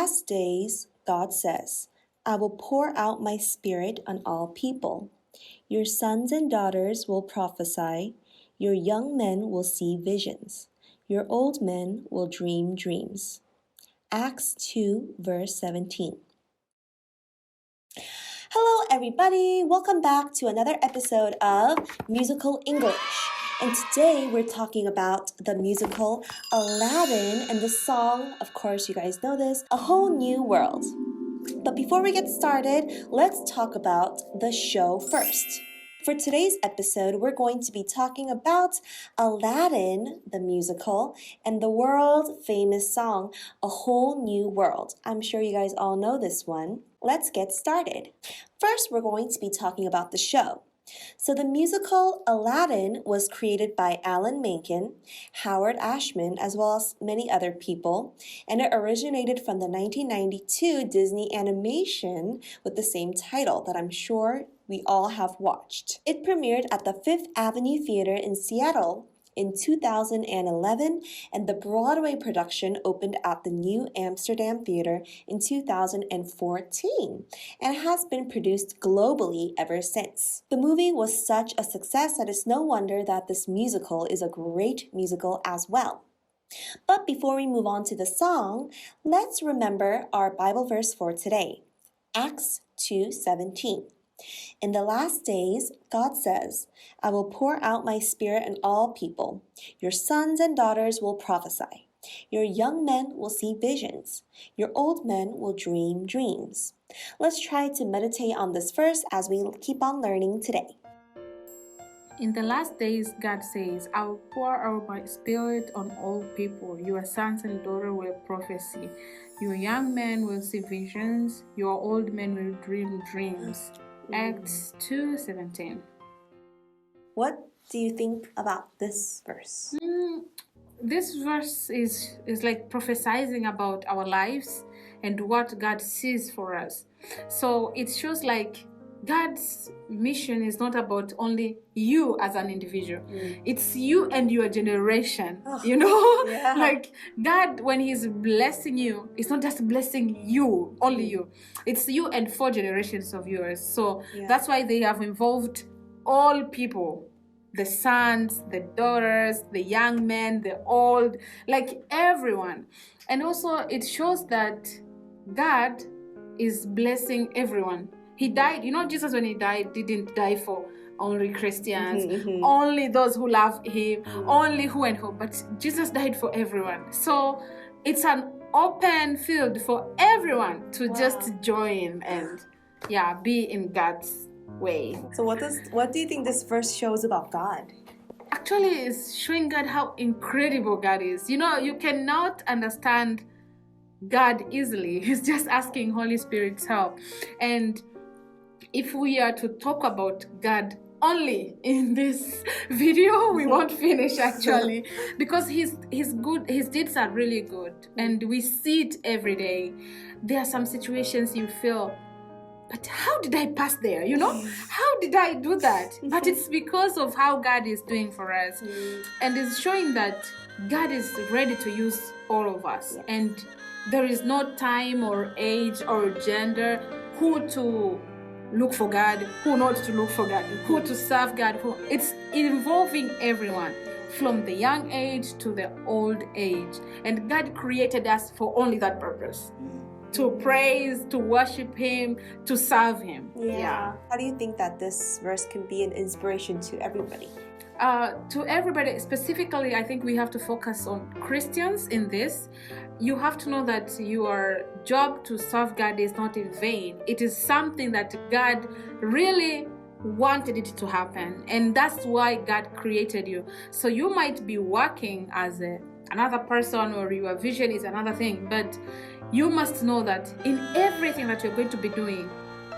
last days, God says, I will pour out my spirit on all people. Your sons and daughters will prophesy. Your young men will see visions. Your old men will dream dreams. Acts 2, verse 17. Hello, everybody. Welcome back to another episode of Musical English. And today we're talking about the musical Aladdin and the song, of course, you guys know this, A Whole New World. But before we get started, let's talk about the show first. For today's episode, we're going to be talking about Aladdin, the musical, and the world-famous song, A Whole New World. I'm sure you guys all know this one. Let's get started. First, we're going to be talking about the show. So the musical Aladdin was created by Alan Menken, Howard Ashman, as well as many other people, and it originated from the 1992 Disney animation with the same title that I'm sure we all have watched. It premiered at the Fifth Avenue Theater in Seattle in 2011, and the Broadway production opened at the New Amsterdam Theater in 2014 and has been produced globally ever since. The movie was such a success that it's no wonder that this musical is a great musical as well. But before we move on to the song, let's remember our Bible verse for today, Acts 2:17. In the last days, God says, I will pour out my spirit on all people. Your sons and daughters will prophesy. Your young men will see visions. Your old men will dream dreams. Let's try to meditate on this verse as we keep on learning today. In the last days, God says, I will pour out my spirit on all people. Your sons and daughters will prophesy. Your young men will see visions. Your old men will dream dreams. Acts 2:17. What do you think about this verse? This verse is like prophesying about our lives and what God sees for us. So it shows like God's mission is not about only you as an individual. It's you and your generation, you know? Yeah. Like God, when He's blessing you, it's not just blessing you, only you. It's you and 4 generations of yours. So that's why they have involved all people. The sons, the daughters, the young men, the old, like everyone. And also it shows that God is blessing everyone. He died, you know, Jesus when He died, didn't die for only Christians, only those who love Him, only who and who, but Jesus died for everyone. So it's an open field for everyone to just join and be in God's way. So what do you think this verse shows about God? Actually, it's showing God how incredible God is. You know, you cannot understand God easily. He's just asking Holy Spirit's help. And if we are to talk about God only in this video, we won't finish actually, because He's good. His deeds are really good, and we see it every day. There are some situations you feel, but how did I pass there? You know, how did I do that? But it's because of how God is doing for us, and it's showing that God is ready to use all of us, and there is no time or age or gender who to look for God, who not to look for God, who to serve God. It's involving everyone from the young age to the old age. And God created us for only that purpose. To praise, to worship Him, to serve Him. Yeah. How do you think that this verse can be an inspiration to everybody? To everybody, specifically, I think we have to focus on Christians in this. You have to know that your job to serve God is not in vain. It is something that God really wanted it to happen, and that's why God created you. So you might be working as another person, or your vision is another thing, but you must know that in everything that you're going to be doing,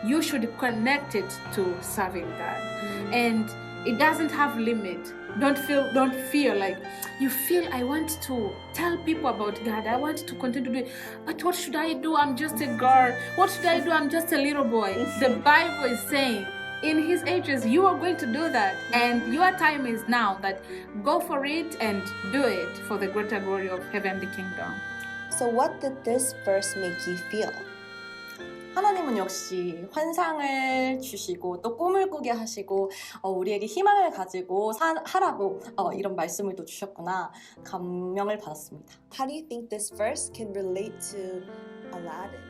you should connect it to serving God. And it doesn't have limit. Don't feel like you feel I want to tell people about God. I want to continue to do it. But what should I do? I'm just a girl. What should I do? I'm just a little boy. The Bible is saying in His ages, you are going to do that. And your time is now. That go for it and do it for the greater glory of heavenly kingdom. So what did this verse make you feel? 하나님은 역시 환상을 주시고 또 꿈을 꾸게 하시고 우리에게 희망을 가지고 하라고 이런 말씀을 또 주셨구나 감명을 받았습니다. How do you think this verse can relate to Aladdin?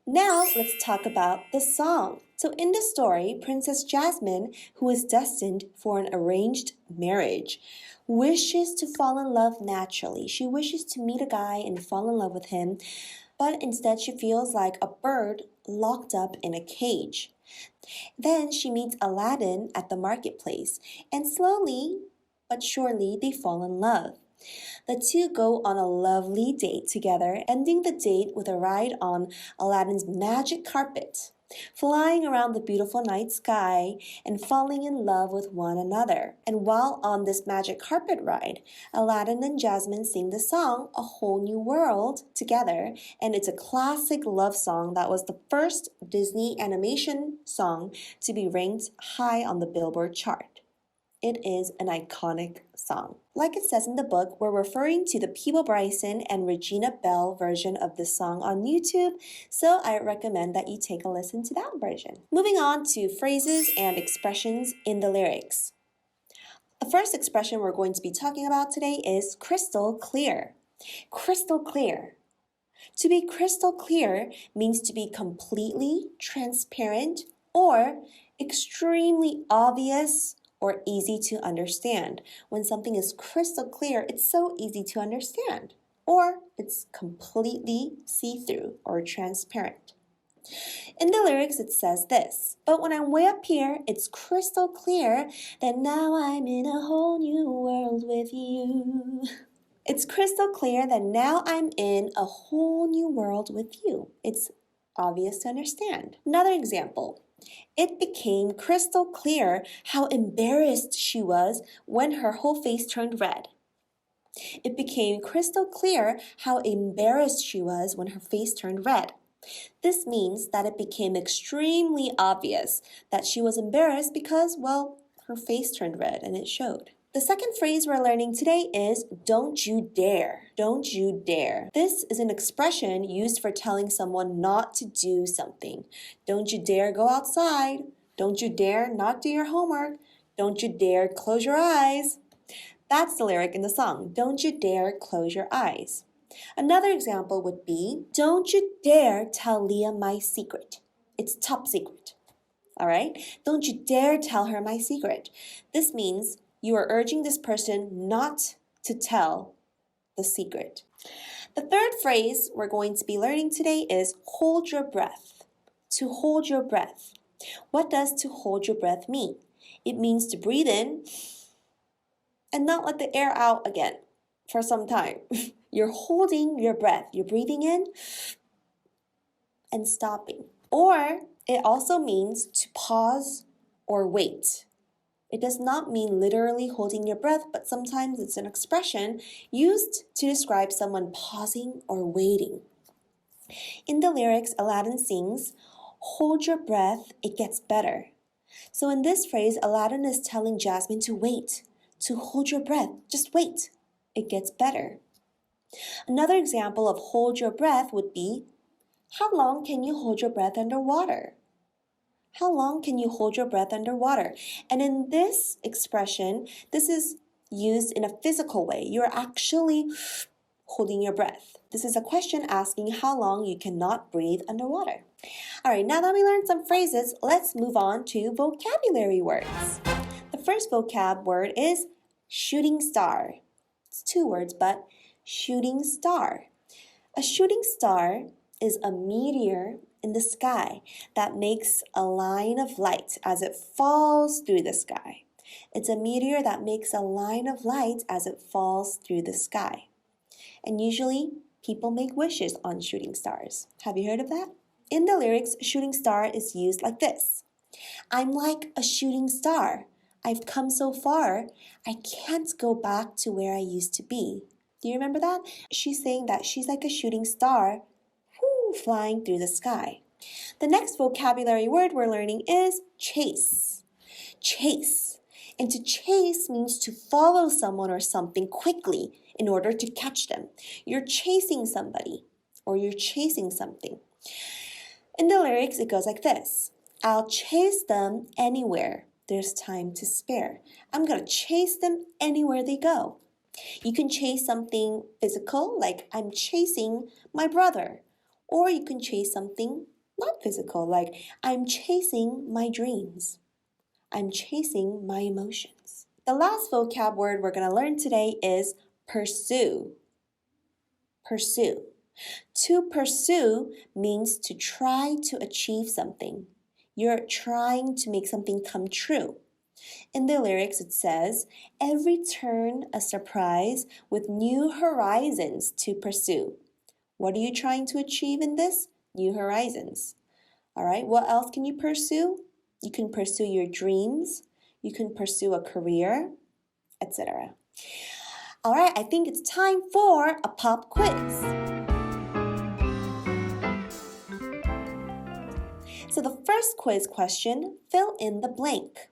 Now let's talk about the song. So in the story, Princess Jasmine, who is destined for an arranged marriage, wishes to fall in love naturally. She wishes to meet a guy and fall in love with him, but instead she feels like a bird locked up in a cage. Then she meets Aladdin at the marketplace, and slowly but surely they fall in love. The two go on a lovely date together, ending the date with a ride on Aladdin's magic carpet, flying around the beautiful night sky and falling in love with one another. And while on this magic carpet ride, Aladdin and Jasmine sing the song A Whole New World together, and it's a classic love song that was the first Disney animation song to be ranked high on the Billboard chart. It is an iconic song. Like it says in the book, we're referring to the Peebo Bryson and Regina Bell version of this song on YouTube, so I recommend that you take a listen to that version. Moving on to phrases and expressions in the lyrics. The first expression we're going to be talking about today is crystal clear. Crystal clear. To be crystal clear means to be completely transparent or extremely obvious or easy to understand. When something is crystal clear, it's so easy to understand. Or it's completely see-through or transparent. In the lyrics, it says this, but when I'm way up here, it's crystal clear that now I'm in a whole new world with you. It's crystal clear that now I'm in a whole new world with you. It's obvious to understand. Another example. It became crystal clear how embarrassed she was when her whole face turned red. It became crystal clear how embarrassed she was when her face turned red. This means that it became extremely obvious that she was embarrassed because, well, her face turned red and it showed. The second phrase we're learning today is don't you dare. Don't you dare. This is an expression used for telling someone not to do something. Don't you dare go outside. Don't you dare not do your homework. Don't you dare close your eyes. That's the lyric in the song. Don't you dare close your eyes. Another example would be, don't you dare tell Leah my secret. It's top secret. All right? Don't you dare tell her my secret. This means you are urging this person not to tell the secret. The third phrase we're going to be learning today is hold your breath. To hold your breath. What does to hold your breath mean? It means to breathe in and not let the air out again for some time. You're holding your breath. You're breathing in and stopping. Or it also means to pause or wait. It does not mean literally holding your breath, but sometimes it's an expression used to describe someone pausing or waiting. In the lyrics, Aladdin sings, hold your breath, it gets better. So in this phrase, Aladdin is telling Jasmine to wait, to hold your breath, just wait, it gets better. Another example of hold your breath would be, how long can you hold your breath underwater? How long can you hold your breath underwater? And in this expression, this is used in a physical way. You're actually holding your breath. This is a question asking how long you cannot breathe underwater. All right, now that we learned some phrases, let's move on to vocabulary words. The first vocab word is shooting star. It's two words, but shooting star. A shooting star is a meteor in the sky that makes a line of light as it falls through the sky. It's a meteor that makes a line of light as it falls through the sky. And usually, people make wishes on shooting stars. Have you heard of that? In the lyrics, shooting star is used like this. I'm like a shooting star. I've come so far, I can't go back to where I used to be. Do you remember that? She's saying that she's like a shooting star flying through the sky. The next vocabulary word we're learning is chase. Chase. And to chase means to follow someone or something quickly in order to catch them. You're chasing somebody or you're chasing something. In the lyrics, it goes like this. I'll chase them anywhere there's time to spare. I'm going to chase them anywhere they go. You can chase something physical, like I'm chasing my brother. Or you can chase something not physical, like I'm chasing my dreams. I'm chasing my emotions. The last vocab word we're going to learn today is pursue. Pursue. To pursue means to try to achieve something. You're trying to make something come true. In the lyrics, it says, every turn a surprise with new horizons to pursue. What are you trying to achieve in this? New horizons. All right, what else can you pursue? You can pursue your dreams. You can pursue a career, etc. All right, I think it's time for a pop quiz. So the first quiz question, fill in the blank.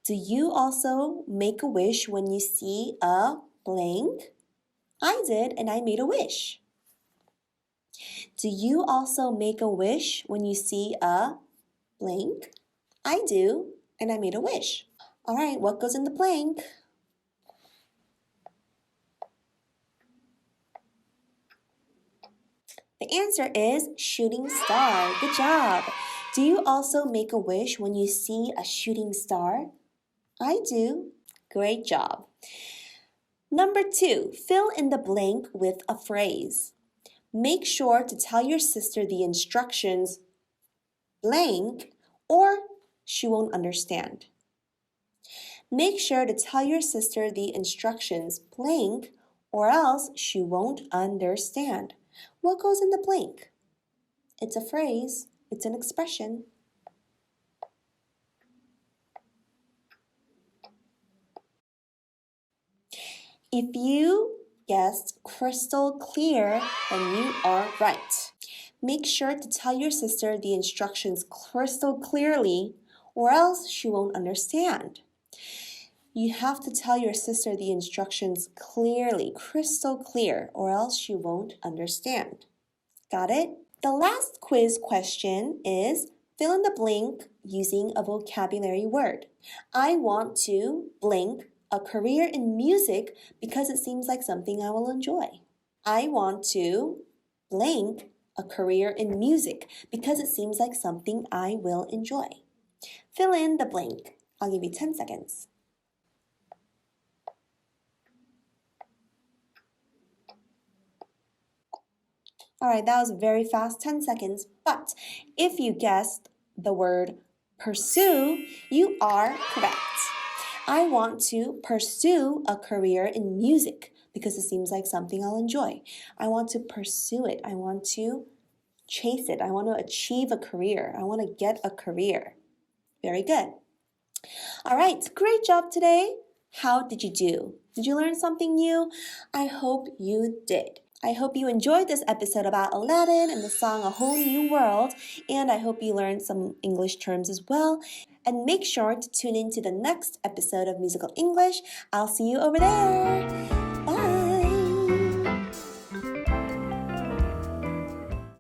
Do you also make a wish when you see a blank? I did, and I made a wish. Do you also make a wish when you see a blank? I do, and I made a wish. All right, what goes in the blank? The answer is shooting star. Good job. Do you also make a wish when you see a shooting star? I do. Great job. Number 2, fill in the blank with a phrase. Make sure to tell your sister the instructions blank or she won't understand. Make sure to tell your sister the instructions blank or else she won't understand. What goes in the blank? It's a phrase. It's an expression. If you guessed crystal clear, then you are right. Make sure to tell your sister the instructions crystal clearly or else she won't understand. You have to tell your sister the instructions clearly, crystal clear, or else she won't understand. Got it? The last quiz question is fill in the blank using a vocabulary word. I want to blank a career in music because it seems like something I will enjoy. I want to blank a career in music because it seems like something I will enjoy. Fill in the blank. I'll give you 10 seconds. All right, that was very fast, 10 seconds. But if you guessed the word pursue, you are correct. I want to pursue a career in music because it seems like something I'll enjoy. I want to pursue it. I want to chase it. I want to achieve a career. I want to get a career. Very good. All right, great job today. How did you do? Did you learn something new? I hope you did. I hope you enjoyed this episode about Aladdin and the song A Whole New World, and I hope you learned some English terms as well. And make sure to tune in to the next episode of Musical English. I'll see you over there.